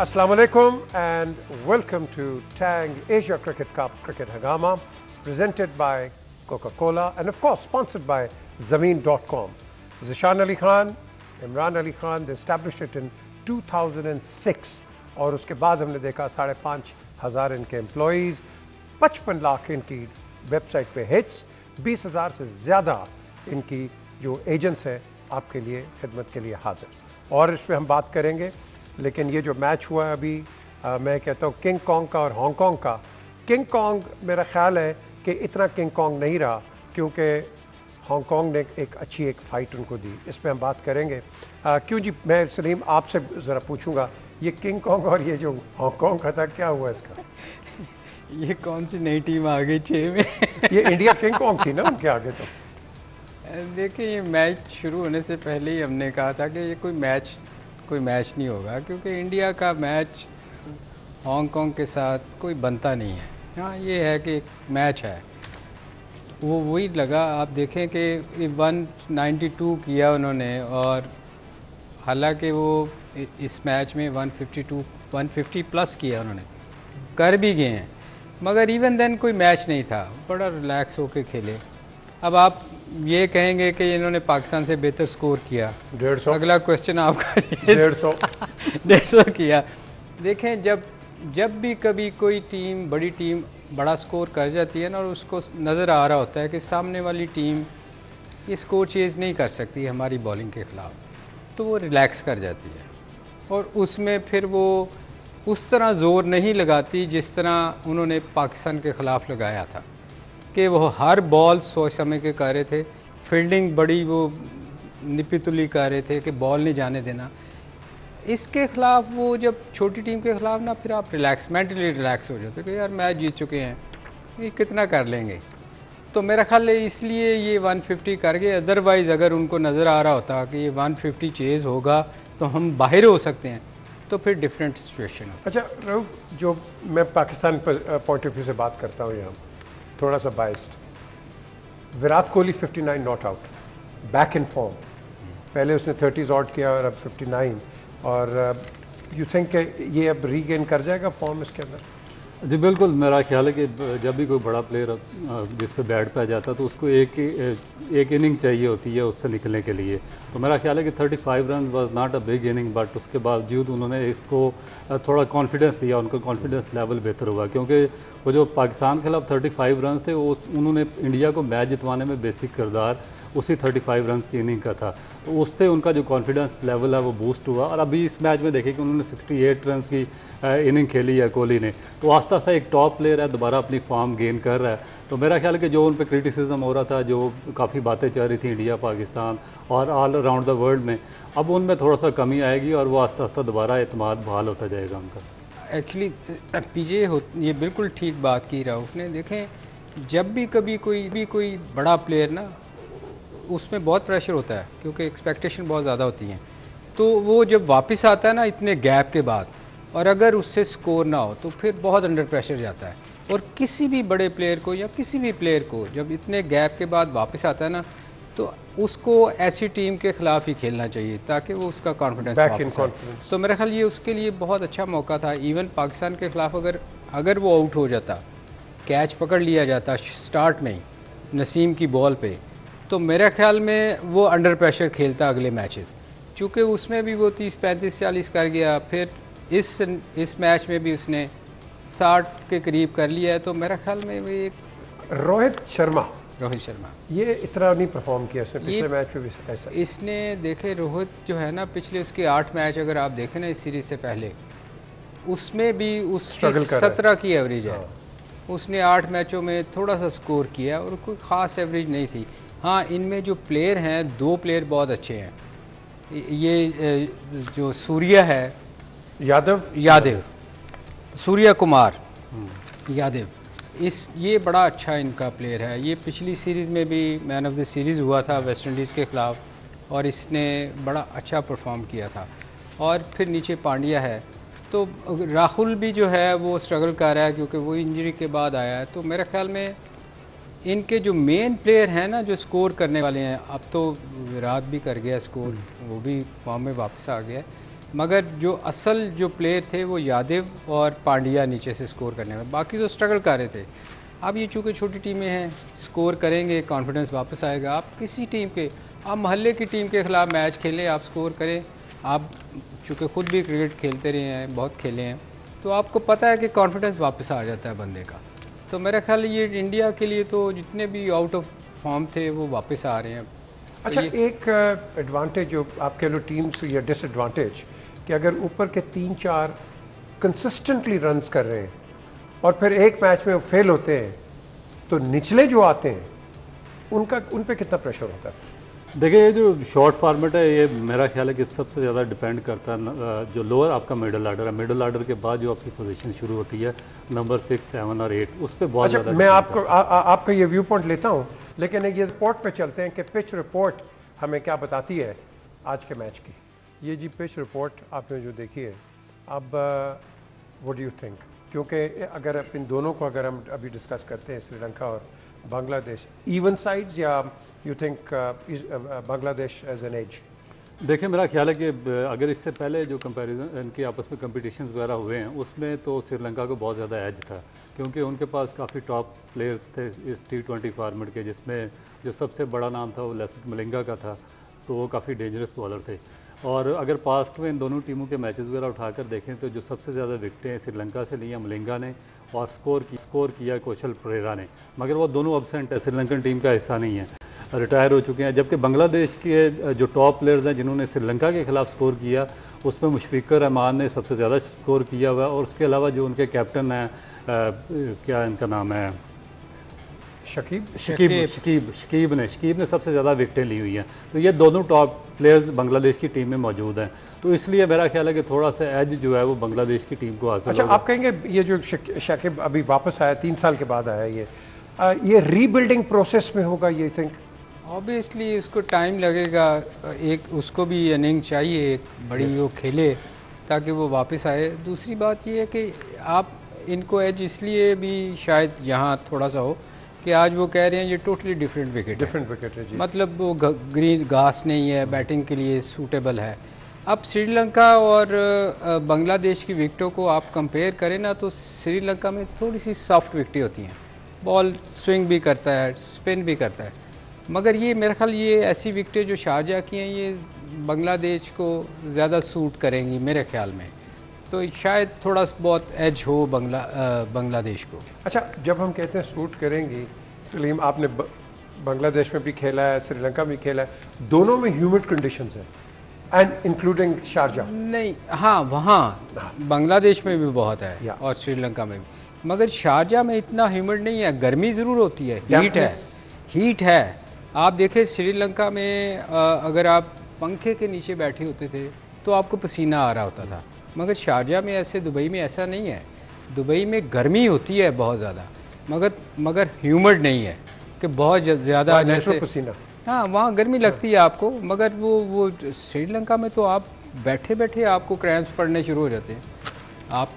Assalamu alaikum and welcome to Tang Asia Cricket Cup Cricket Hagama, presented by Coca-Cola and of course sponsored by Zameen.com. Zishan Ali Khan, Imran Ali Khan, they established it in 2006 और उसके बाद हमने देखा 5,500 इनके employees, 55 lakh इनकी website पे hits, 20,000 से ज़्यादा इनकी जो एजेंट्स हैं आपके लिए खिदमत के लिए हाजिर। और इस पर हम बात करेंगे, लेकिन ये जो मैच हुआ है अभी, मैं कहता हूँ किंग कॉन्ग का और हांगकॉन्ग का। किंग कॉन्ग मेरा ख्याल है कि इतना किंग कॉन्ग नहीं रहा क्योंकि हांगकॉन्ग ने एक अच्छी फ़ाइट उनको दी। इस पर हम बात करेंगे। क्यों जी, मैं सलीम आपसे ज़रा पूछूंगा, ये किंग कॉन्ग और ये जो हांगकॉन्ग का था, क्या हुआ इसका? ये कौन सी नई टीम आ गई 6 में? ये इंडिया किंग कॉन्ग थी ना उनके आगे। तो देखिए, ये मैच शुरू होने से पहले ही हमने कहा था कि ये कोई मैच नहीं होगा, क्योंकि इंडिया का मैच हांगकॉन्ग के साथ कोई बनता नहीं है। हाँ, ये है कि एक मैच है, वो वही लगा। आप देखें कि 192 किया उन्होंने, और हालांकि वो इस मैच में 150 प्लस किया उन्होंने, कर भी गए हैं, मगर इवन देन कोई मैच नहीं था, बड़ा रिलैक्स होके खेले। अब आप ये कहेंगे कि इन्होंने पाकिस्तान से बेहतर स्कोर किया, 150। अगला क्वेश्चन आपका 150 किया। देखें, जब भी कभी कोई टीम, बड़ी टीम बड़ा स्कोर कर जाती है ना, और उसको नज़र आ रहा होता है कि सामने वाली टीम ये स्कोर चेज़ नहीं कर सकती हमारी बॉलिंग के ख़िलाफ़, तो वो रिलैक्स कर जाती है, और उसमें फिर वो उस तरह ज़ोर नहीं लगाती जिस तरह उन्होंने पाकिस्तान के ख़िलाफ़ लगाया था, कि वो हर बॉल सोच समझ के कर रहे थे, फील्डिंग बड़ी वो निपी-तुली कर रहे थे कि बॉल नहीं जाने देना। इसके ख़िलाफ़ वो जब छोटी टीम के ख़िलाफ़ ना, फिर आप मेंटली रिलैक्स हो जाते कि यार मैच जीत चुके हैं, ये कितना कर लेंगे। तो मेरा ख्याल है इसलिए ये 150 कर गए। अदरवाइज़ अगर उनको नज़र आ रहा होता कि ये 150 चेज़ होगा तो हम बाहर हो सकते हैं, तो फिर डिफरेंट सिचुएशन है। अच्छा रऊफ, जो मैं पाकिस्तान पर पॉइंट ऑफ व्यू से बात करता हूँ यहाँ, थोड़ा सा biased, Virat Kohli 59 not out, back in form. पहले उसने 30s आउट किया और अब 59, और यू थिंक ये अब रीगेन कर जाएगा फॉर्म इसके अंदर? जी बिल्कुल, मेरा ख्याल है कि जब भी कोई बड़ा प्लेयर जिस पे बैट पे आ जाता है तो उसको एक इनिंग चाहिए होती है उससे निकलने के लिए। तो मेरा ख्याल है कि 35 run was not a big inning, but उसके बावजूद उन्होंने इसको थोड़ा कॉन्फिडेंस दिया, उनका कॉन्फिडेंस लेवल बेहतर हुआ, क्योंकि वो जो पाकिस्तान के खिलाफ 35 रन थे, वो उन्होंने इंडिया को मैच जितवाने में बेसिक किरदार उसी 35 रन की इनिंग का था। तो उससे उनका जो कॉन्फिडेंस लेवल है वो बूस्ट हुआ। और अभी इस मैच में देखें कि उन्होंने 68 रन की इनिंग खेली है कोहली ने, तो आस्ता आस्ता एक टॉप प्लेयर है, दोबारा अपनी फॉर्म गेन कर रहा है। तो मेरा ख्याल है कि जो उन पर क्रिटिसिज्म हो रहा था, जो काफ़ी बातें चल रही थी इंडिया पाकिस्तान और ऑल अराउंड द वर्ल्ड में, अब उनमें थोड़ा सा कमी आएगी और वो आस्ता आस्ता दोबारा एतमाद बहाल होता जाएगा उनका। एक्चुअली पीजे ये बिल्कुल ठीक बात की राउफ ने। देखें, जब भी कभी कोई बड़ा प्लेयर ना, उसमें बहुत प्रेशर होता है क्योंकि एक्सपेक्टेशन बहुत ज़्यादा होती हैं, तो वो जब वापस आता है ना इतने गैप के बाद, और अगर उससे स्कोर ना हो तो फिर बहुत अंडर प्रेशर जाता है। और किसी भी बड़े प्लेयर को या किसी भी प्लेयर को जब इतने गैप के बाद वापस आता है ना, तो उसको ऐसी टीम के ख़िलाफ़ ही खेलना चाहिए ताकि वो उसका कॉन्फिडेंस वापस आए। तो मेरा ख्याल ये उसके लिए बहुत अच्छा मौका था। इवन पाकिस्तान के ख़िलाफ़ अगर वो आउट हो जाता, कैच पकड़ लिया जाता स्टार्ट में ही नसीम की बॉल पे, तो मेरे ख्याल में वो अंडर प्रेशर खेलता अगले मैचेस, चूँकि उसमें भी वो 30, 35, 40 कर गया। फिर इस मैच में भी उसने 60 के करीब कर लिया है। तो मेरा ख्याल में वो एक रोहित शर्मा ये इतना नहीं परफॉर्म किया इसने, पिछले मैच में भी ऐसा इसने। देखे, रोहित जो है ना, पिछले उसके 8 मैच अगर आप देखें ना इस सीरीज़ से पहले, उसमें भी उसकी 17 की एवरेज है। उसने 8 मैचों में थोड़ा सा स्कोर किया और कोई ख़ास एवरेज नहीं थी। हाँ, इनमें जो प्लेयर हैं, 2 प्लेयर बहुत अच्छे हैं। ये जो सूर्या है, यादव सूर्या कुमार यादव, ये बड़ा अच्छा इनका प्लेयर है। ये पिछली सीरीज़ में भी मैन ऑफ द सीरीज़ हुआ था वेस्ट इंडीज़ के ख़िलाफ़, और इसने बड़ा अच्छा परफॉर्म किया था। और फिर नीचे पांड्या है। तो राहुल भी जो है वो स्ट्रगल कर रहा है क्योंकि वो इंजरी के बाद आया है। तो मेरे ख्याल में इनके जो मेन प्लेयर हैं ना, जो स्कोर करने वाले हैं, अब तो विराट भी कर गया स्कोर, वो भी फॉर्म में वापस आ गया। मगर जो असल जो प्लेयर थे वो यादव और पांड्या नीचे से स्कोर करने में, बाकी तो स्ट्रगल कर रहे थे। अब ये चूँकि छोटी टीमें हैं, स्कोर करेंगे, कॉन्फिडेंस वापस आएगा। आप किसी टीम के, आप मोहल्ले की टीम के ख़िलाफ़ मैच खेलें, आप स्कोर करें। आप चूँकि ख़ुद भी क्रिकेट खेलते रहे हैं, बहुत खेले हैं, तो आपको पता है कि कॉन्फिडेंस वापस आ जाता है बंदे का। तो मेरा ख्याल ये इंडिया के लिए तो जितने भी आउट ऑफ फॉर्म थे वो वापस आ रहे हैं। अच्छा, एक एडवांटेज जो आप कह लो टीम्स या डिसएडवांटेज कि अगर ऊपर के 3-4 कंसिस्टेंटली रन्स कर रहे हैं और फिर एक मैच में वो फेल होते हैं, तो निचले जो आते हैं उन पे कितना प्रेशर होता है? देखिए, ये जो शॉर्ट फॉर्मेट है, ये मेरा ख्याल है कि सबसे ज़्यादा डिपेंड करता है जो लोअर आपका मिडिल ऑर्डर है। मिडिल ऑर्डर के बाद जो आपकी पोजीशन शुरू होती है नंबर 6, 7 और 8, उस पर बहुत ज़्यादा। मैं आपका ये व्यू पॉइंट लेता हूँ, लेकिन ये रिपोर्ट पे चलते हैं कि पिच रिपोर्ट हमें क्या बताती है आज के मैच की। ये जी पिच रिपोर्ट आपने जो देखी है, अब व्हाट डू यू थिंक? क्योंकि अगर आप इन दोनों को अगर हम अभी डिस्कस करते हैं, श्रीलंका और बांग्लादेश, इवन साइड्स या you think Bangladesh as an edge? देखिए, मेरा ख्याल है कि अगर इससे पहले जो कंपैरिजन इनके आपस में कंपटीशंस वगैरह हुए हैं, उसमें तो श्रीलंका को बहुत ज़्यादा एज था, क्योंकि उनके पास काफ़ी टॉप प्लेयर्स थे इस T20 फॉर्मेट के, जिसमें जो सबसे बड़ा नाम था वो लसिथ मलिंगा का था। तो वो काफ़ी डेंजरस बॉलर थे। और अगर पास्ट में इन दोनों टीमों के मैचेस वगैरह उठाकर देखें तो जो सबसे ज़्यादा विकेटें श्रीलंका से ली मलिंगा ने और स्कोर किया कौशल परेरा ने, मगर वो दोनों एब्सेंट है, श्रीलंकन टीम का हिस्सा नहीं है, रिटायर हो चुके हैं। जबकि बांग्लादेश के जो टॉप प्लेयर्स हैं जिन्होंने श्रीलंका के खिलाफ स्कोर किया, उसमें मुशफिकुर रहमान ने सबसे ज़्यादा स्कोर किया हुआ, और उसके अलावा जो उनके कैप्टन हैं, क्या इनका नाम है, शकीब ने सबसे ज़्यादा विकेटें ली हुई हैं। तो ये दोनों टॉप प्लेयर्स बांग्लादेश की टीम में मौजूद हैं। तो इसलिए मेरा ख्याल है कि थोड़ा सा एज जो है वो बांग्लादेश की टीम को हासिल। अच्छा, आप कहेंगे ये जो शकीब अभी वापस आया 3 साल के बाद आया, ये रीबिल्डिंग प्रोसेस में होगा, ये थिंक? ऑब्वियसली इसको टाइम लगेगा, एक उसको भी इनिंग चाहिए एक बड़ी वो खेले ताकि वो वापस आए। दूसरी बात ये है कि आप इनको एज इसलिए भी शायद यहाँ थोड़ा सा हो कि आज वो कह रहे हैं ये टोटली डिफरेंट विकेट है जी। मतलब वो ग्रीन घास नहीं है, बैटिंग के लिए सूटेबल है। अब श्रीलंका और बांग्लादेश की विकेटों को आप कंपेयर करें ना, तो श्रीलंका में थोड़ी सी सॉफ्ट विकेटें होती हैं, बॉल स्विंग भी करता है, स्पिन भी करता है, मगर ये मेरा ख्याल ये ऐसी विकेटें जो शारजाह की हैं ये बांग्लादेश को ज़्यादा सूट करेंगी मेरे ख्याल में। तो शायद थोड़ा बहुत एज हो बांग्लादेश को। अच्छा, जब हम कहते हैं सूट करेंगी, सलीम आपने बांग्लादेश में भी खेला है, श्रीलंका में खेला है, दोनों में ह्यूमिड कंडीशंस हैं एंड इंक्लूडिंग शारजाह? नहीं, हाँ वहाँ बांग्लादेश में भी बहुत है और श्रीलंका में भी, मगर शारजाह में इतना ह्यूमिड नहीं है। गर्मी ज़रूर होती है, हीट है। आप देखें श्रीलंका में अगर आप पंखे के नीचे बैठे होते थे तो आपको पसीना आ रहा होता था, मगर शारजाह में ऐसे, दुबई में ऐसा नहीं है। दुबई में गर्मी होती है बहुत ज़्यादा, मगर ह्यूमिड नहीं है कि बहुत ज़्यादा जैसे पसीना। हाँ, वहाँ गर्मी लगती है आपको, मगर वो श्रीलंका में तो आप बैठे बैठे आपको क्रैम्प्स पड़ने शुरू हो जाते हैं। आप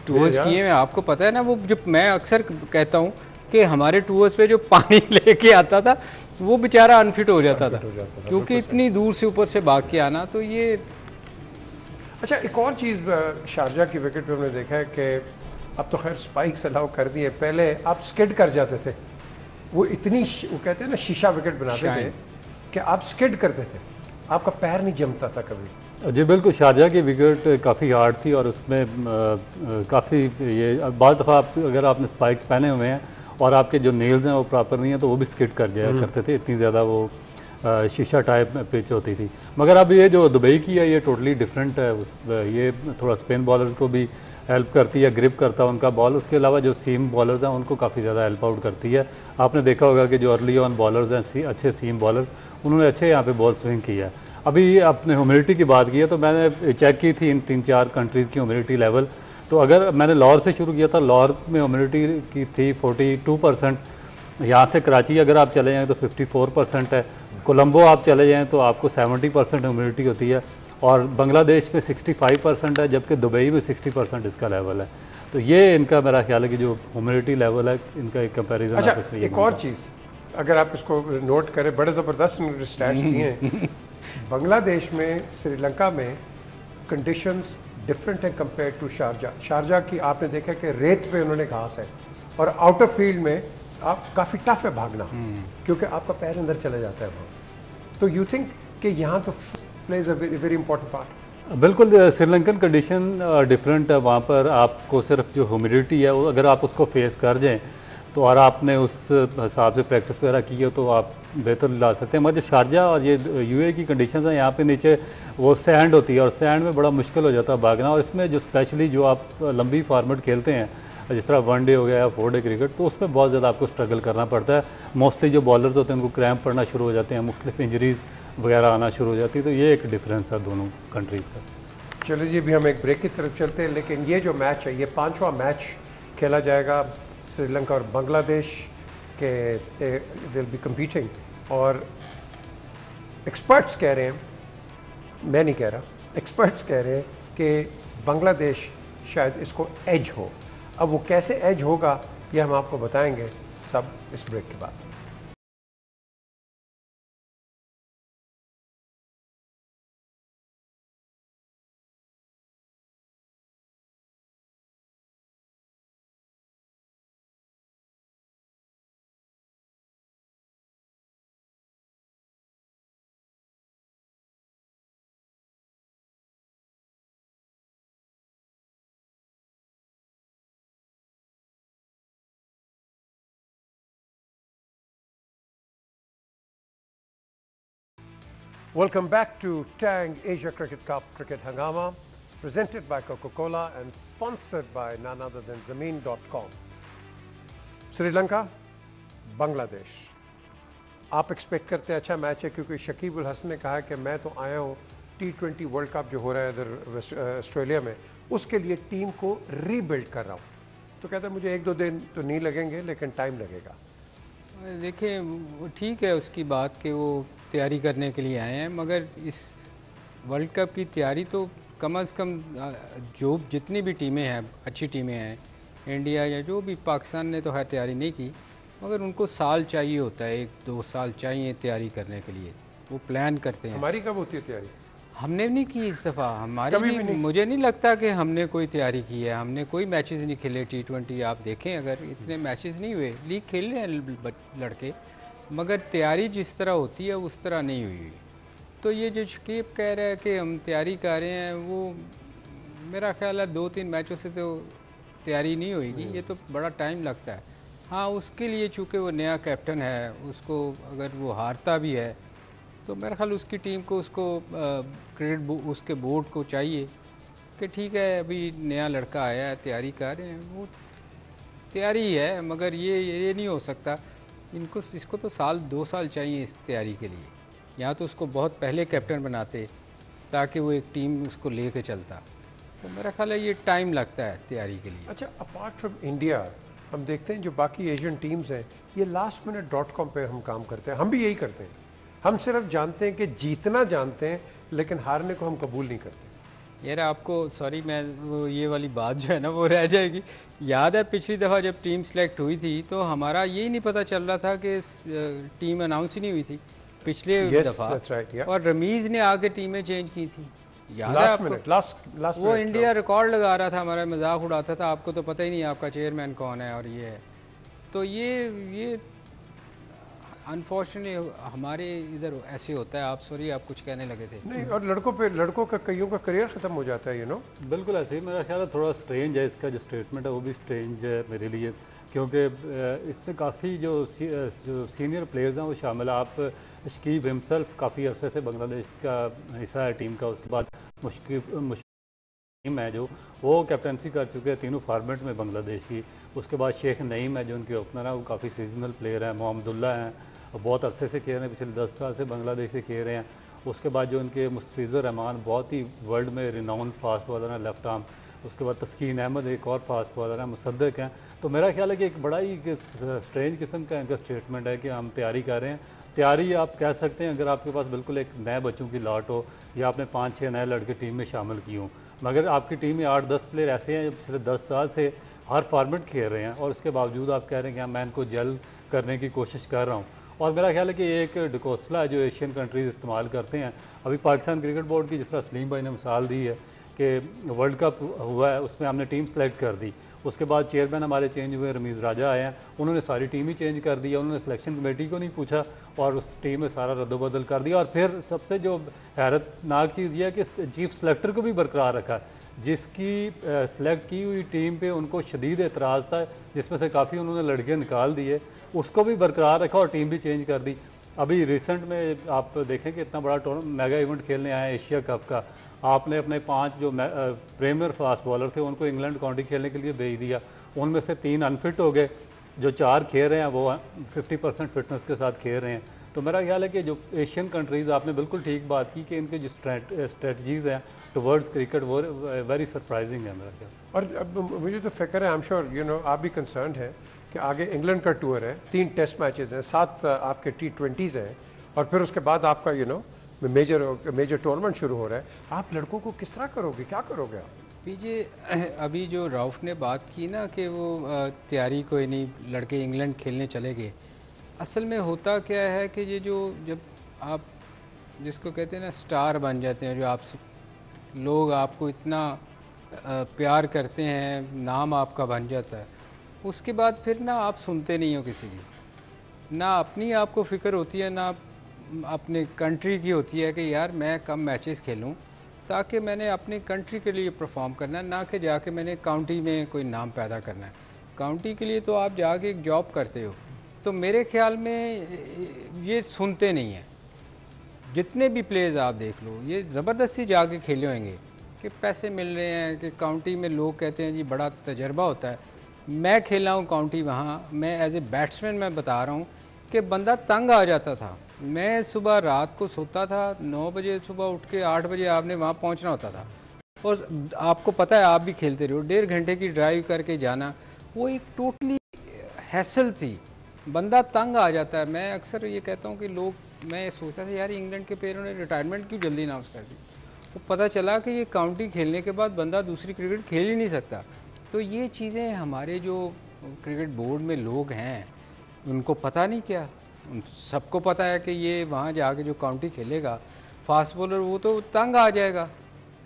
टूर्स किए हैं, आपको पता है ना, वो जो मैं अक्सर कहता हूँ कि हमारे टूर्स पे जो पानी लेके आता था वो बेचारा अनफिट हो जाता था क्योंकि इतनी दूर से ऊपर से भाग के आना। तो ये अच्छा, एक और चीज़ शारजाह की विकेट पे हमने देखा है कि अब तो खैर स्पाइक्स अलाउ कर दिए, पहले आप स्किड कर जाते थे, वो इतनी वो कहते हैं ना शीशा विकेट बनाते थे कि आप स्किड करते थे, आपका पैर नहीं जमता था कभी। जी बिल्कुल, शारजाह की विकेट काफ़ी हार्ड थी और उसमें काफ़ी ये बाद दफ़ा अगर आपने स्पाइक्स पहने हुए हैं और आपके जो नेल्स हैं वो प्रॉपर नहीं है तो वो भी स्किड कर जाया करते थे, इतनी ज़्यादा वो शीशा टाइप में पिच होती थी। मगर अब ये जो दुबई की है ये टोटली डिफरेंट है, ये थोड़ा स्पिन बॉलर्स को भी हेल्प करती है, ग्रिप करता है उनका बॉल। उसके अलावा जो सीम बॉलर्स हैं उनको काफ़ी ज़्यादा हेल्प आउट करती है। आपने देखा होगा कि जो अर्ली ऑन बॉलर्स हैं, अच्छे सीम बॉलर, उन्होंने अच्छे यहाँ पे बॉल स्विंग किया है। अभी आपने ह्यूमिडिटी की बात की है तो मैंने चेक की थी इन 3-4 कंट्रीज़ की ह्यूमिडिटी लेवल। तो अगर मैंने लाहौर से शुरू किया था, लाहौर में ह्यूमिडिटी की थी 42%, यहाँ से कराची अगर आप चले जाएँ तो 54% है, कोलंबो आप चले जाएँ तो आपको 70% ह्यूमिडिटी होती है, और बांग्लादेश में 65% है, जबकि दुबई में 60% इसका लेवल है। तो ये इनका मेरा ख्याल है कि जो ह्यूमिडिटी लेवल है इनका एक कंपैरिजन। अच्छा, एक और चीज़ अगर आप इसको नोट करें, बड़े ज़बरदस्त स्टैट्स दिए हैं। बांग्लादेश में, श्रीलंका में कंडीशंस डिफरेंट हैं कंपेयर टू शारजा। शारजा की आपने देखा कि रेत पे उन्होंने घास है और आउटर फील्ड में आप काफ़ी टफ है भागना, क्योंकि आपका पैर अंदर चला जाता है वहाँ। तो यू थिंक कि यहाँ तो plays a very very important part. बिल्कुल, श्रीलंकन कंडीशन डिफरेंट है। वहाँ पर आपको सिर्फ जो ह्यूमिडिटी है वो अगर आप उसको फेस कर जाएँ तो और आपने उस हिसाब से प्रैक्टिस वगैरह की हो तो आप बेहतर ला सकते हैं। मगर जो शारजा और ये यूए की कंडीशंस हैं, यहाँ पे नीचे वो सैंड होती है और सैंड में बड़ा मुश्किल हो जाता है भागना। और इसमें जो स्पेशली जो आप लंबी फॉर्मेट खेलते हैं जिस तरह 1 डे हो गया या 4 डे क्रिकेट, तो उसमें बहुत ज़्यादा आपको स्ट्रगल करना पड़ता है। मोस्टली जो बॉलर्स होते हैं उनको क्रैम्प पड़ना शुरू हो जाते हैं, मुख्तलिफ इंजरीज़ वगैरह आना शुरू हो जाती है। तो ये एक डिफरेंस है दोनों कंट्रीज़ का। चलिए जी, अभी हम एक ब्रेक की तरफ चलते हैं, लेकिन ये जो मैच है ये 5वां मैच खेला जाएगा श्रीलंका और बांग्लादेश के, विल बी कम्पीटिंग। और एक्सपर्ट्स कह रहे हैं, मैं नहीं कह रहा, एक्सपर्ट्स कह रहे हैं कि बांग्लादेश शायद इसको एज हो। अब वो कैसे एज होगा ये हम आपको बताएंगे सब इस ब्रेक के बाद। Welcome back to Tang Asia Cricket Cup Cricket Hangama, presented by Coca-Cola and sponsored by none other than Zameen.com. Sri Lanka Bangladesh, आप एक्सपेक्ट करते हैं अच्छा मैच है, क्योंकि शकीब उल हसन ने कहा कि मैं तो आया हूँ T20 वर्ल्ड कप जो हो रहा है इधर ऑस्ट्रेलिया में, उसके लिए टीम को रीबिल्ड कर रहा हूँ। तो कहता है मुझे 1-2 दिन तो नहीं लगेंगे, लेकिन टाइम लगेगा। देखिए, वो ठीक है उसकी बात कि वो तैयारी करने के लिए आए हैं, मगर इस वर्ल्ड कप की तैयारी तो कम से कम जो जितनी भी टीमें हैं, अच्छी टीमें हैं, इंडिया या जो भी, पाकिस्तान ने तो है तैयारी नहीं की, मगर उनको साल चाहिए होता है, 1-2 साल चाहिए तैयारी करने के लिए। वो प्लान करते हैं। हमारी कब होती है तैयारी? हमने नहीं की इस दफ़ा, हमारी भी नहीं। मुझे नहीं लगता कि हमने कोई तैयारी की है। हमने कोई मैचेस नहीं खेले T20। आप देखें, अगर इतने मैचेस नहीं हुए, लीग खेल रहे हैं लड़के, मगर तैयारी जिस तरह होती है उस तरह नहीं हुई। तो ये जो शकीब कह रहा है कि हम तैयारी कर रहे हैं, वो मेरा ख्याल है 2-3 मैचों से तो तैयारी नहीं होगी, ये तो बड़ा टाइम लगता है। हाँ, उसके लिए चूँकि वो नया कैप्टन है, उसको अगर वो हारता भी है तो मेरा ख्याल उसकी टीम को, उसको क्रेडिट उसके बोर्ड को चाहिए कि ठीक है, अभी नया लड़का आया है, तैयारी कर रहे हैं, वो तैयारी है, मगर ये नहीं हो सकता। इसको तो 2 साल चाहिए इस तैयारी के लिए। या तो उसको बहुत पहले कैप्टन बनाते ताकि वो एक टीम उसको ले कर चलता। तो मेरा ख्याल है ये टाइम लगता है तैयारी के लिए। अच्छा, अपार्ट फ्रॉम इंडिया हम देखते हैं जो बाकी एशियन टीम्स हैं, ये lastminute.com पे हम काम करते हैं। हम भी यही करते हैं। हम सिर्फ जानते हैं कि जीतना जानते हैं, लेकिन हारने को हम कबूल नहीं करते। यार आपको सॉरी, मैं वो ये वाली बात जो है ना वो रह जाएगी। याद है पिछली दफ़ा जब टीम सेलेक्ट हुई थी तो हमारा यही नहीं पता चल रहा था कि टीम अनाउंस ही नहीं हुई थी पिछले दफ़ा। right, yeah. और रमीज़ ने आके टीमें चेंज की थी, याद है आपको? लास्ट वो इंडिया रिकॉर्ड लगा रहा था, हमारा मजाक उड़ाता था, आपको तो पता ही नहीं आपका चेयरमैन कौन है और ये है। तो ये अनफॉर्चुनेटली हमारे इधर ऐसे होता है। आप सॉरी, आप कुछ कहने लगे थे। नहीं, और लड़कों का कईयों का करियर ख़त्म हो जाता है, यू नो। बिल्कुल ऐसे ही मेरा ख्याल है। थोड़ा स्ट्रेंज है इसका जो स्टेटमेंट है, वो भी स्ट्रेंज है मेरे लिए, क्योंकि इसमें काफ़ी जो सीनियर प्लेयर्स हैं वो शामिल है। आप शकीब हिमसेल्फ काफ़ी अरसे से बांग्लादेश का हिस्सा है टीम का। उसके बाद मुश्किल टीम है जो वो कैप्टनसी कर चुके हैं तीनों फॉर्मेट में बांग्लादेश की। उसके बाद शेख नईम है जो उनके ओपनर है, वो काफ़ी सीजनल प्लेयर हैं। मोहम्मदुल्ला हैं, बहुत अरसे से खेल रहे हैं, पिछले 10 साल से बांग्लादेश से खेल रहे हैं। उसके बाद जो उनके मुस्तफिज़ुर रहमान बहुत ही वर्ल्ड में रिनाउंड फास्ट बॉलर हैं, लेफ्ट आर्म। उसके बाद तस्कीन अहमद एक और फास्ट बॉलर हैं, मुसद्दक हैं। तो मेरा ख्याल है कि एक बड़ा ही स्ट्रेंज किस्म का इनका स्टेटमेंट है कि हम तैयारी कर रहे हैं। तैयारी आप कह सकते हैं अगर आपके पास बिल्कुल एक नए बच्चों की लाट हो या आपने 5-6 नए लड़के टीम में शामिल किए हों, मगर आपकी टीम में 8-10 प्लेयर ऐसे हैं जो पिछले 10 साल से हर फॉर्मेट खेल रहे हैं और उसके बावजूद आप कह रहे हैं कि मैं इनको जेल करने की कोशिश कर रहा हूँ। और मेरा ख्याल है कि ये एक डिकोसला है जो एशियन कंट्रीज़ इस्तेमाल करते हैं। अभी पाकिस्तान क्रिकेट बोर्ड की जिस तरह सलीम भाई ने मिसाल दी है कि वर्ल्ड कप हुआ है उसमें हमने टीम सेलेक्ट कर दी, उसके बाद चेयरमैन हमारे चेंज हुए, रमीज़ राजा आए हैं, उन्होंने सारी टीम ही चेंज कर दी, उन्होंने सिलेक्शन कमेटी को नहीं पूछा और उस टीम में सारा रद्दोबदल कर दिया। और फिर सबसे जो हैरतनाक चीज़ यह है कि चीफ सेलेक्टर को भी बरकरार रखा, जिसकी सेलेक्ट की हुई टीम पे उनको शदीद एतराज़ था, जिसमें से काफ़ी उन्होंने लड़के निकाल दिए, उसको भी बरकरार रखा और टीम भी चेंज कर दी। अभी रिसेंट में आप देखें कि इतना बड़ा मेगा इवेंट खेलने आए एशिया कप का, आपने अपने 5 जो प्रीमियर फास्ट बॉलर थे उनको इंग्लैंड काउंटी खेलने के लिए भेज दिया, उनमें से 3 अनफिट हो गए, जो 4 खेल रहे हैं वो 50% फिटनेस के साथ खेल रहे हैं। तो मेरा ख्याल है कि जो एशियन कंट्रीज़, आपने बिल्कुल ठीक बात की कि इनके जो स्ट्रेटजीज़ हैं टुवर्ड्स क्रिकेट वो वेरी सरप्राइजिंग है मेरा ख्याल। और अब मुझे तो फिक्र है, आई एम श्योर आप भी कंसर्न हैं कि आगे इंग्लैंड का टूर है, 3 टेस्ट मैचेस हैं, 7 आपके T20s हैं और फिर उसके बाद आपका मेजर टूर्नामेंट शुरू हो रहा है। आप लड़कों को किस तरह करोगे, क्या करोगे आप? पीजे अभी जो राउफ ने बात की ना कि वो तैयारी कोई नहीं, लड़के इंग्लैंड खेलने चले गए, असल में होता क्या है कि ये जो जब आप जिसको कहते हैं ना स्टार बन जाते हैं, जो आप लोग आपको इतना प्यार करते हैं, नाम आपका बन जाता है, उसके बाद फिर ना आप सुनते नहीं हो किसी की, ना अपनी आपको फ़िक्र होती है ना अपने कंट्री की होती है कि यार मैं कम मैचेस खेलूं ताकि मैंने अपनी कंट्री के लिए परफॉर्म करना है, ना कि जाके मैंने काउंटी में कोई नाम पैदा करना है। काउंटी के लिए तो आप जाके एक जॉब करते हो। तो मेरे ख्याल में ये सुनते नहीं हैं। जितने भी प्लेयर्स आप देख लो, ये ज़बरदस्ती जाके खेले होंगे कि पैसे मिल रहे हैं, कि काउंटी में लोग कहते हैं जी बड़ा तजर्बा होता है। मैं खेला हूँ काउंटी, वहाँ मैं एज ए बैट्समैन मैं बता रहा हूँ कि बंदा तंग आ जाता था। मैं सुबह रात को सोता था, 9 बजे सुबह उठ के 8 बजे आपने वहाँ पहुँचना होता था, और आपको पता है आप भी खेलते रहे हो, 1.5 घंटे की ड्राइव करके जाना, वो एक टोटली हैसल थी, बंदा तंग आ जाता है। मैं अक्सर ये कहता हूँ कि लोग, मैं सोचता था यार इंग्लैंड के प्लेयरों ने रिटायरमेंट क्यों जल्दी अनाउंस कर दी, तो पता चला कि ये काउंटी खेलने के बाद बंदा दूसरी क्रिकेट खेल ही नहीं सकता। तो ये चीज़ें हमारे जो क्रिकेट बोर्ड में लोग हैं उनको पता नहीं, क्या उन सबको पता है कि ये वहाँ जाके जो काउंटी खेलेगा फास्ट बॉलर वो तो तंग आ जाएगा।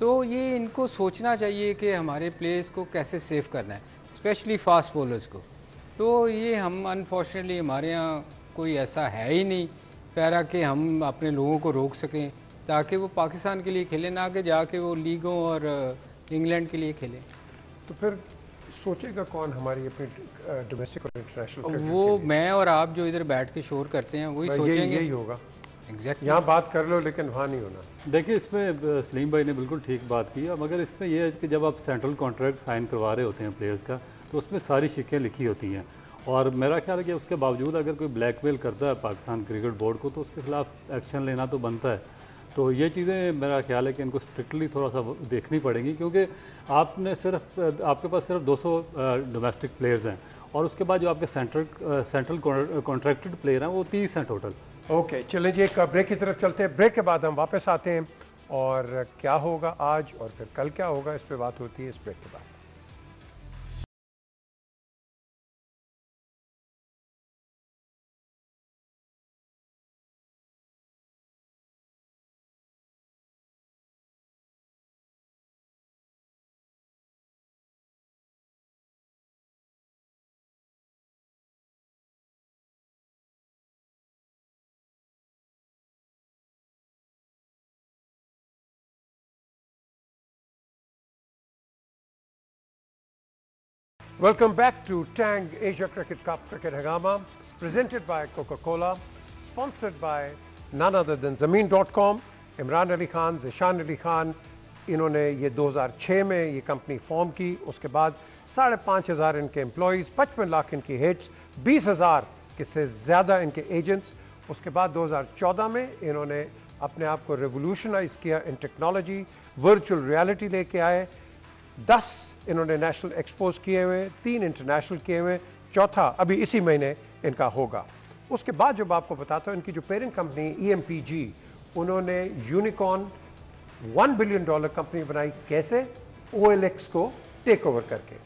तो ये इनको सोचना चाहिए कि हमारे प्लेयर्स को कैसे सेव करना है, स्पेशली फास्ट बॉलर्स को। तो ये हम अनफॉर्चुनेटली हमारे यहाँ कोई ऐसा है ही नहीं पैरा कि हम अपने लोगों को रोक सकें ताकि वो पाकिस्तान के लिए खेलें, ना कि जाके वो लीगों और इंग्लैंड के लिए खेलें। तो फिर सोचेगा कौन हमारी अपनी डोमेस्टिक और इंटरनेशनल? वो मैं और आप जो इधर बैठ के शोर करते हैं वही सोचेंगे, यही होगा। एग्जैक्टली यहाँ बात कर लो लेकिन वहाँ नहीं होना। देखिए, इसमें सलीम भाई ने बिल्कुल ठीक बात की है, मगर इसमें यह है कि जब आप सेंट्रल कॉन्ट्रैक्ट साइन करवा रहे होते हैं प्लेयर्स का, तो उसमें सारी शिकें लिखी होती हैं, और मेरा ख्याल है कि उसके बावजूद अगर कोई ब्लैकमेल करता है पाकिस्तान क्रिकेट बोर्ड को तो उसके खिलाफ एक्शन लेना तो बनता है। तो ये चीज़ें मेरा ख्याल है कि इनको स्ट्रिक्टली थोड़ा सा देखनी पड़ेंगी, क्योंकि आपके पास सिर्फ 200 डोमेस्टिक प्लेयर्स हैं, और उसके बाद जो आपके सेंट्रल कॉन्ट्रैक्टेड प्लेयर हैं वो 30 हैं टोटल। ओके, चलें जी एक ब्रेक की तरफ चलते हैं। ब्रेक के बाद हम वापस आते हैं और क्या होगा आज और फिर कल क्या होगा, इस पर बात होती है इस ब्रेक के बाद। Welcome back to Tang Asia Cricket Cup Cricket Hangama, presented by Coca-Cola, sponsored by none other than Zameen.com. Imran Ali Khan, Zeeshan Ali Khan, इन्होंने ये 2006 में ये कंपनी फॉर्म की। उसके बाद 5,500 इनके एम्प्लॉयज़, 55 लाख इनकी हेड्स, 20,000 से ज़्यादा इनके एजेंट्स। उसके बाद 2014 में इन्होंने अपने आप को रेवोल्यूशनाइज़ किया इन टेक्नोलॉजी, वर्चुअल रियलिटी लेके आए। 10 इन्होंने नेशनल एक्सपोज किए हुए, 3 इंटरनेशनल किए हुए, चौथा अभी इसी महीने इनका होगा। उसके बाद जब आपको बताता हूँ, इनकी जो पेरेंट कंपनी EMPG, उन्होंने यूनिकॉर्न $1 बिलियन कंपनी बनाई। कैसे? OLX को टेक ओवर करके।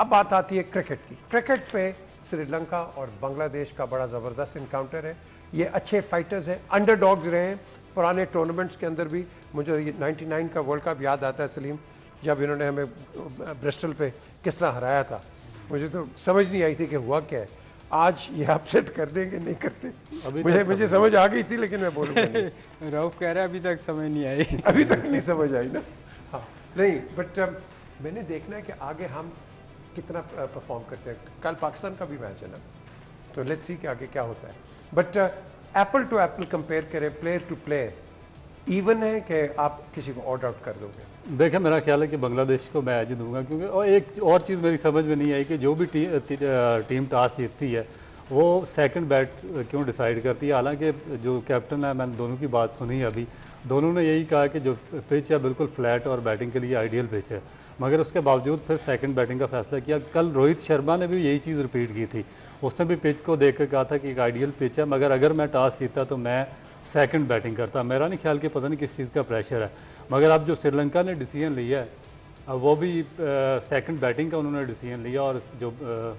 अब बात आती है क्रिकेट की। क्रिकेट पे श्रीलंका और बांग्लादेश का बड़ा ज़बरदस्त इनकाउंटर है। ये अच्छे फाइटर्स हैं, अंडरडॉग्स रहे हैं पुराने टूर्नामेंट्स के अंदर भी। मुझे 99 का वर्ल्ड कप याद आता है सलीम, जब इन्होंने हमें ब्रिस्टल पे किस तरह हराया था। मुझे तो समझ नहीं आई थी कि हुआ क्या है। आज ये अपसेट कर देंगे नहीं करते, मुझे समझ आ गई थी लेकिन मैं बोलूँगा नहीं। रऊफ कह रहा है अभी तक समझ नहीं आई। अभी तक नहीं समझ आई ना। हाँ नहीं, बट मैंने देखना है कि आगे हम कितना परफॉर्म करते हैं। कल पाकिस्तान का भी मैच है ना, तो लेट्स सी कि आगे क्या होता है। But apple to apple compare करें, प्लेयर टू प्लेयर इवन है कि आप किसी को ऑट आउट कर दोगे? देखिए मेरा ख्याल है कि बांग्लादेश को मैं एज दूंगा, क्योंकि और एक और चीज़ मेरी समझ में नहीं आई कि जो भी टीम टॉस जीतती है वो सेकंड बैट क्यों डिसाइड करती है। हालांकि जो कैप्टन है, मैंने दोनों की बात सुनी है अभी, दोनों ने यही कहा कि जो पिच है बिल्कुल फ्लैट और बैटिंग के लिए आइडियल पिच है, मगर उसके बावजूद फिर सेकंड बैटिंग का फैसला किया। कल रोहित शर्मा ने भी यही चीज़ रिपीट की थी, उसने भी पिच को देख कर कहा था कि एक आइडियल पिच है, मगर अगर मैं टॉस जीता तो मैं सेकंड बैटिंग करता। मेरा नहीं ख्याल कि पता नहीं किस चीज़ का प्रेशर है, मगर अब जो श्रीलंका ने डिसीजन लिया है अब वो भी सेकंड बैटिंग का उन्होंने डिसीजन लिया, और जो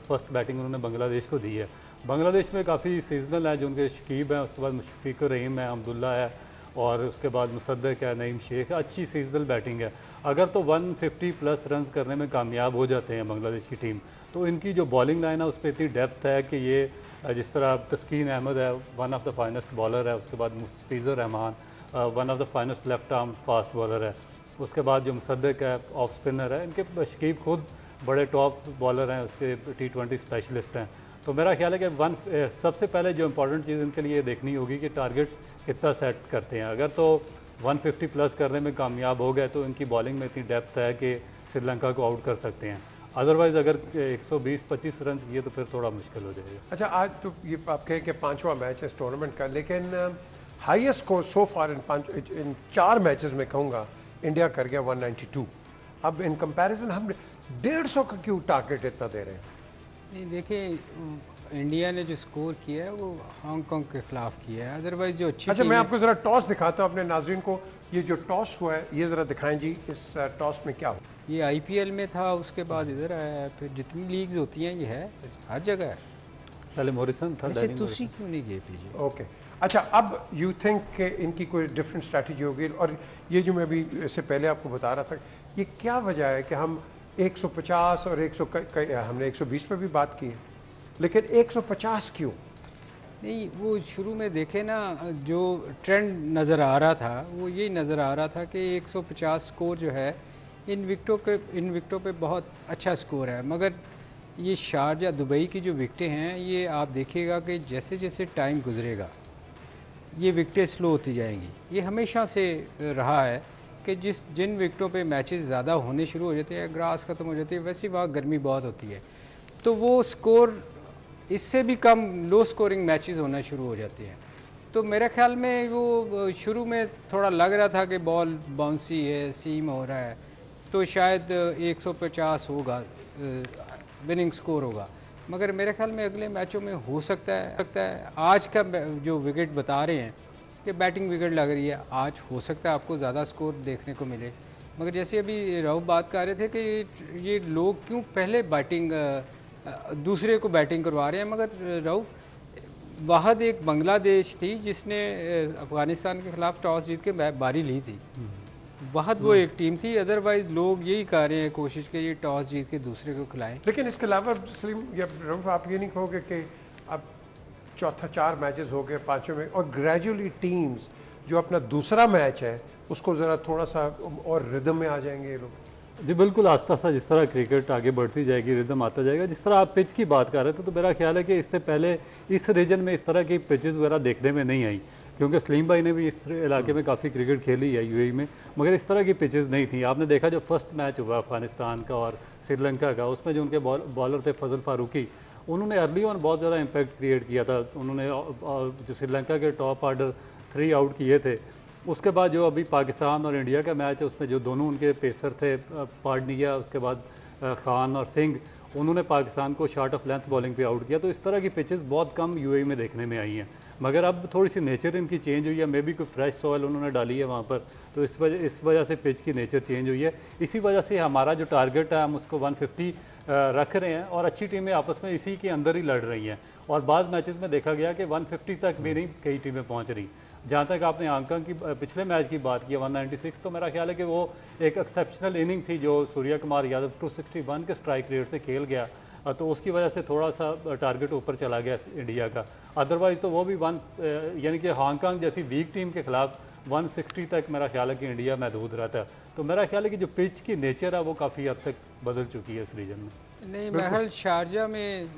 फर्स्ट बैटिंग उन्होंने बांग्लादेश को दी है। बांग्लादेश में काफ़ी सीजनल है, जो उनके शकीब हैं, उसके बाद मुशफिक रहीम है, अब्दुल्ला है, और उसके बाद मुसद्दक है, नईम शेख है, अच्छी सीजनल बैटिंग है। अगर तो 150 प्लस रन करने में कामयाब हो जाते हैं बांग्लादेश की टीम, तो इनकी जो बॉलिंग लाइन है उस पर इतनी डेप्थ है कि ये जिस तरह तस्कीन अहमद है, one of the finest bowler है, उसके बाद Mustafizur Rahman one of the finest left arm fast bowler है, उसके बाद जो मुसद्दक है ऑफ स्पिनर है, इनके शकीब खुद बड़े टॉप बॉलर हैं, उसके T20 स्पेशलिस्ट हैं। तो मेरा ख्याल है कि सबसे पहले जो इंपॉर्टेंट चीज़ इनके लिए देखनी होगी कि टारगेट कितना सेट करते हैं। अगर तो 150 प्लस करने में कामयाब हो गए तो इनकी बॉलिंग में इतनी डेप्थ है कि श्रीलंका को आउट कर सकते हैं। अदरवाइज़ अगर 120-25 रन किए तो फिर थोड़ा मुश्किल हो जाएगा। अच्छा, आज तो ये आप कहें कि 5वां मैच है इस टूर्नामेंट का, लेकिन हाईएस्ट स्कोर सो फार इन 4 मैचेस में कहूँगा इंडिया कर गया 192। अब इन कंपैरिजन हम 150 का क्यों टारगेट इतना दे रहे हैं? नहीं देखिए, इंडिया ने जो स्कोर किया है वो हांगकांग के खिलाफ किया है, अदरवाइज जो अच्छी अच्छा, मैं आपको ज़रा टॉस दिखाता हूँ अपने नाजरीन को। ये जो टॉस हुआ है ये ज़रा दिखाएं जी, इस टॉस में क्या हुआ? ये IPL में था, उसके बाद इधर आया है, फिर जितनी लीग्स होती हैं ये है, हर जगह है। पहले मॉरिसन था, ऐसे तुसी क्यों नहीं गए पीछे? ओके, अच्छा, अब यू थिंक कि इनकी कोई डिफरेंट स्ट्रैटेजी होगी? और ये जो मैं अभी इससे पहले आपको बता रहा था, ये क्या वजह है कि हम 150 और 100 हमने 120 पे भी बात की है, लेकिन 150 क्यों? नहीं, वो शुरू में देखे ना, जो ट्रेंड नज़र आ रहा था वो यही नज़र आ रहा था कि 150 स्कोर जो है इन विकटों पे बहुत अच्छा स्कोर है, मगर ये शारजा दुबई की जो विकटें हैं ये आप देखिएगा कि जैसे जैसे टाइम गुजरेगा ये विकटें स्लो होती जाएंगी। ये हमेशा से रहा है कि जिन विकटों पे मैचेस ज़्यादा होने शुरू हो जाते हैं, ग्रास ख़त्म हो जाती है, वैसे वहाँ गर्मी बहुत होती है, तो वो स्कोर इससे भी कम लो स्कोरिंग मैचेस होना शुरू हो जाते हैं। तो मेरे ख्याल में वो शुरू में थोड़ा लग रहा था कि बॉल बाउंसी है, सीम हो रहा है, तो शायद 150 होगा, विनिंग स्कोर होगा, मगर मेरे ख्याल में अगले मैचों में हो सकता है आज का जो विकेट बता रहे हैं कि बैटिंग विकेट लग रही है, आज हो सकता है आपको ज़्यादा स्कोर देखने को मिले। मगर जैसे अभी राहुल बात कर रहे थे कि ये लोग क्यों पहले बैटिंग दूसरे को बैटिंग करवा रहे हैं, मगर राहुल वाहद एक बांग्लादेश थी जिसने अफ़गानिस्तान के ख़िलाफ़ टॉस जीत के बारी ली थी, वाहद वो एक टीम थी। अदरवाइज लोग यही कर रहे हैं कोशिश कि ये टॉस जीत के दूसरे को खिलाएं। लेकिन इसके अलावा सलीम या रऊफ, आप ये नहीं कहोगे कि अब चौथा 4 मैचेस हो गए, 5वें में, और ग्रेजुअली टीम्स जो अपना दूसरा मैच है उसको ज़रा थोड़ा सा और रिदम में आ जाएंगे ये लोग? जी बिल्कुल, आस्ता आस्ता जिस तरह क्रिकेट आगे बढ़ती जाएगी, रिदम आता जाएगा। जिस तरह आप पिच की बात कर रहे थे, तो मेरा ख्याल है कि इससे पहले इस रीजन में इस तरह की पिचेस वगैरह देखने में नहीं आई, क्योंकि सलीम भाई ने भी इस इलाके में काफ़ी क्रिकेट खेली है UAE में, मगर इस तरह की पिचेस नहीं थी। आपने देखा जो फर्स्ट मैच हुआ अफगानिस्तान का और श्रीलंका का, उसमें जो उनके बॉलर थे फजल फारूकी, उन्होंने अर्ली ऑन बहुत ज़्यादा इम्पैक्ट क्रिएट किया था। उन्होंने जो श्रीलंका के टॉप ऑर्डर 3 आउट किए थे। उसके बाद जो अभी पाकिस्तान और इंडिया का मैच है उसमें जो दोनों उनके पेसर थे, पार्डनिया, उसके बाद खान और सिंह, उन्होंने पाकिस्तान को शॉर्ट ऑफ लेंथ बॉलिंग पे आउट किया। तो इस तरह की पिचेस बहुत कम UAE में देखने में आई हैं, मगर अब थोड़ी सी नेचर इनकी चेंज हुई है, मे बी कोई फ्रेश सॉइल उन्होंने डाली है वहाँ पर, तो इस वजह से पिच की नेचर चेंज हुई है। इसी वजह से हमारा जो टारगेट है हम उसको 150 रख रहे हैं, और अच्छी टीमें आपस में इसी के अंदर ही लड़ रही हैं, और बाद मैचेस में देखा गया कि 150 तक भी नहीं कई टीमें पहुँच रही। जहाँ तक आपने हांगकांग की पिछले मैच की बात की 196, तो मेरा ख्याल है कि वो एक एक्सेप्शनल इनिंग थी जो सूर्य कुमार यादव 261 के स्ट्राइक रेट से खेल गया, तो उसकी वजह से थोड़ा सा टारगेट ऊपर चला गया इंडिया का। अदरवाइज़ तो वो भी यानी कि हांगकांग जैसी वीक टीम के खिलाफ 160 तक मेरा ख्याल है कि इंडिया महदूद रहता है। तो मेरा ख्याल है कि जो पिच की नेचर है वो काफ़ी हद तक बदल चुकी है इस रीजन में। नहीं, महल शारजा में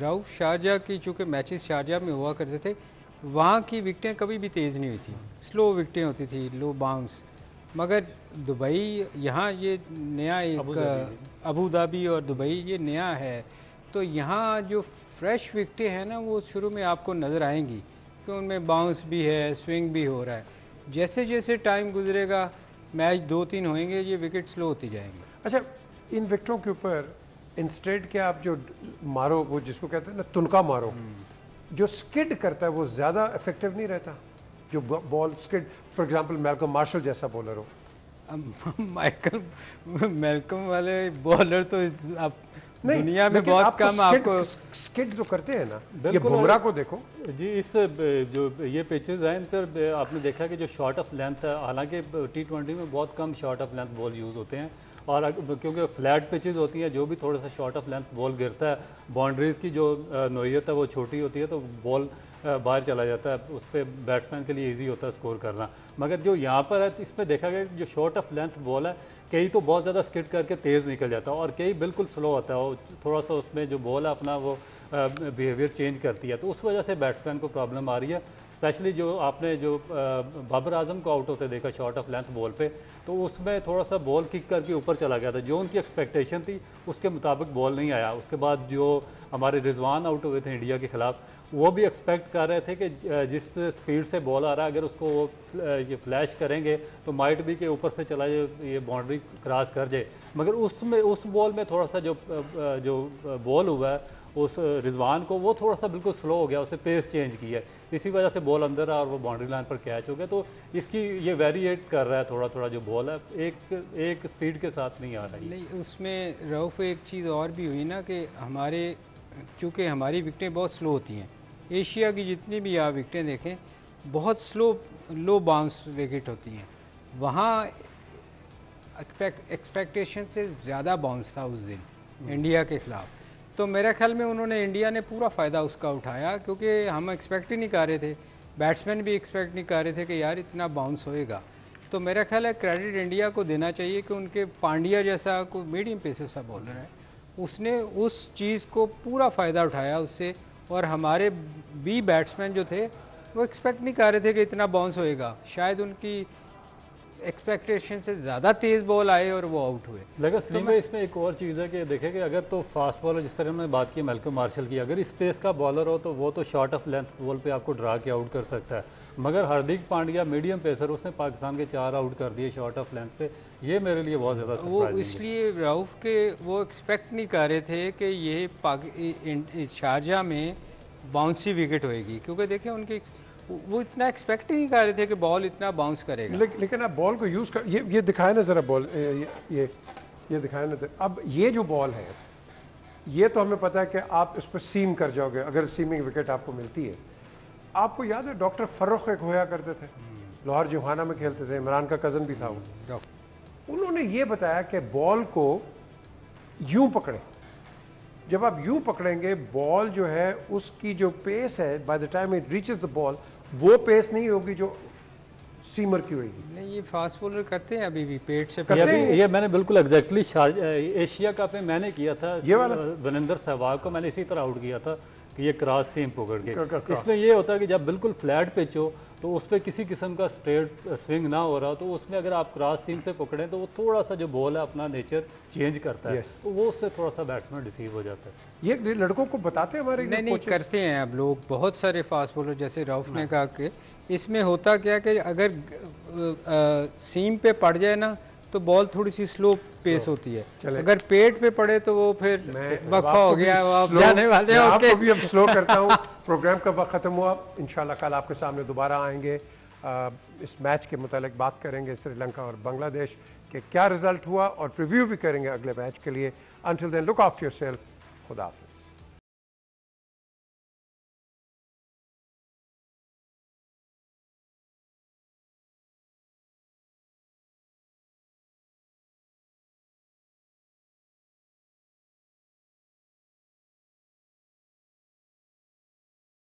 राउफ शारजा की चूँकि मैचेस शारजा में हुआ करते थे, वहाँ की विकटें कभी भी तेज़ नहीं हुई थी, स्लो विकटें होती थी, लो बाउंस। मगर दुबई यहाँ ये नया एक अबू धाबी और दुबई ये नया है, तो यहाँ जो फ्रेश विकटें हैं ना वो शुरू में आपको नज़र आएंगी कि उनमें बाउंस भी है, स्विंग भी हो रहा है। जैसे जैसे टाइम गुजरेगा, मैच 2-3 होंगे, ये विकेट स्लो होती जाएंगी। अच्छा, इन विकेटों के ऊपर इंस्टेड के आप जो मारो, वो जिसको कहते हैं ना तुनका मारो, जो स्किड करता है वो ज़्यादा इफेक्टिव नहीं रहता? जो ball skid, for example Malcolm martial जैसा बॉलर हो। मेलकम वाले बॉलर तो आप दुनिया में बहुत कम आपको स्किड जो करते हैं ना, ये बुमराह को देखो जी। इस जो ये पिचेस हैं इन पर आपने देखा कि जो शॉट ऑफ लेंथ है, हालांकि T20 में बहुत कम shot of length ball use होते हैं, और क्योंकि फ्लैट पिचेस होती हैं, जो भी थोड़ा सा शॉट ऑफ लेंथ बॉल गिरता है, बाउंड्रीज़ की जो नोयत है वो छोटी होती है, तो बॉल बाहर चला जाता है, उस पर बैट्समैन के लिए इजी होता है स्कोर करना। मगर जो यहाँ पर है तो इसमें देखा गया जो शॉट ऑफ लेंथ बॉल है, कई तो बहुत ज़्यादा स्किड करके तेज़ निकल जाता है और कई बिल्कुल स्लो होता है, वो थोड़ा सा उसमें जो बॉल है अपना वो बिहेवियर चेंज करती है, तो उस वजह से बैट्समैन को प्रॉब्लम आ रही है। स्पेशली जो आपने जो बाबर आजम को आउट होते देखा शॉट ऑफ लेंथ बॉल पे, तो उसमें थोड़ा सा बॉल किक करके ऊपर चला गया था, जो उनकी एक्सपेक्टेशन थी उसके मुताबिक बॉल नहीं आया। उसके बाद जो हमारे रिजवान आउट हुए थे इंडिया के खिलाफ, वो भी एक्सपेक्ट कर रहे थे कि जिस स्पीड से बॉल आ रहा है, अगर उसको वो ये फ्लैश करेंगे तो माइट भी के ऊपर से चला जाए, ये बाउंड्री क्रॉस कर जाए। मगर उसमें उस बॉल में थोड़ा सा जो बॉल हुआ है उस रिजवान को, वो थोड़ा सा बिल्कुल स्लो हो गया, उससे पेस चेंज किया, इसी वजह से बॉल अंदर आ और वो बाउंड्री लाइन पर कैच हो गया। तो इसकी ये वेरिएट कर रहा है थोड़ा थोड़ा जो बॉल है, एक स्पीड के साथ नहीं आ रही। नहीं, उसमें रऊफ एक चीज़ और भी हुई ना कि हमारे चूँकि हमारी विकटें बहुत स्लो होती हैं, एशिया की जितनी भी आप विकटें देखें बहुत स्लो लो बाउंस विकेट होती हैं, वहाँ एक्सपेक्टेशन से ज़्यादा बाउंस था उस दिन इंडिया के ख़िलाफ़। तो मेरे ख्याल में उन्होंने इंडिया ने पूरा फ़ायदा उसका उठाया, क्योंकि हम एक्सपेक्ट ही नहीं कर रहे थे, बैट्समैन भी एक्सपेक्ट नहीं कर रहे थे कि यार इतना बाउंस होएगा। तो मेरा ख्याल है क्रेडिट इंडिया को देना चाहिए कि उनके पांड्या जैसा कोई मीडियम पेसर सा बॉलर है, उसने उस चीज़ को पूरा फ़ायदा उठाया उससे, और हमारे भी बैट्समैन जो थे वो एक्सपेक्ट नहीं कर रहे थे कि इतना बाउंस होएगा, शायद उनकी एक्सपेक्टेशन से ज़्यादा तेज़ बॉल आए और वो आउट हुए। लेकिन स्लीम में इसमें एक और चीज़ है कि देखें कि अगर तो फास्ट बॉलर, जिस तरह हमने बात की मेलकम मार्शल की, अगर इस पेस का बॉलर हो तो वो तो शॉट ऑफ लेंथ बॉल पे आपको ड्रा के आउट कर सकता है। मगर हार्दिक पांड्या मीडियम पेसर, उसने पाकिस्तान के 4 आउट कर दिए शॉट ऑफ लेंथ पे, ये मेरे लिए बहुत ज़्यादा वो इसलिए राउफ के वो एक्सपेक्ट नहीं कर रहे थे कि ये शारजा में बाउंसी विकेट होएगी, क्योंकि देखें उनके वो इतना एक्सपेक्ट ही नहीं कर रहे थे कि बॉल इतना बाउंस करेगा। लेकिन आप बॉल को यूज़ कर, ये दिखाए ना ज़रा बॉल, ये दिखाए ना। अब ये जो बॉल है, ये तो हमें पता है कि आप इस पर सीम कर जाओगे अगर सीमिंग विकेट आपको मिलती है। आपको याद है डॉक्टर फर्रुख एक होया करते थे, लाहौर जिहाना में खेलते थे, इमरान का कज़न भी था वो, उन्होंने ये बताया कि बॉल को यूं पकड़े, जब आप यूं पकड़ेंगे बॉल जो है उसकी जो पेस है, by the time it reaches the ball, वो पेस नहीं होगी जो सीमर की होगी। नहीं, ये फास्ट बॉलर करते हैं अभी भी पेट से करते हैं। ये मैंने बिल्कुल एग्जैक्टली एशिया कप में मैंने किया था, ये वाला वनिंदर सहवाग को मैंने इसी तरह आउट किया था कि ये क्रॉस सीम पकड़ के। इसमें ये होता है कि जब बिल्कुल फ्लैट पिच हो तो उस पर किसी किस्म का स्ट्रेट स्विंग ना हो रहा, तो उसमें अगर आप क्रॉस सीम से पकड़ें तो वो थोड़ा सा जो बॉल है अपना नेचर चेंज करता है, तो वो उससे थोड़ा सा बैट्समैन डिसीव हो जाता है। ये लड़कों को बताते हैं हमारे? नहीं करते हैं अब लोग, बहुत सारे फास्ट बॉलर, जैसे रऊफ ने कहा कि इसमें होता क्या कि अगर सीम पे पड़ जाए ना तो बॉल थोड़ी सी स्लो पेस होती है, अगर पेट पे पड़े तो वो फिर वक्फा हो गया, आप जाने वाले हो। आपको भी अब स्लो करता हूँ, प्रोग्राम का वक्त ख़त्म हुआ, इंशाल्लाह कल आपके सामने दोबारा आएंगे, इस मैच के मुतालिक बात करेंगे, श्रीलंका और बांग्लादेश के क्या रिजल्ट हुआ और प्रीव्यू भी करेंगे अगले मैच के लिए। Until then look after yourself, खुदा हाफिज़।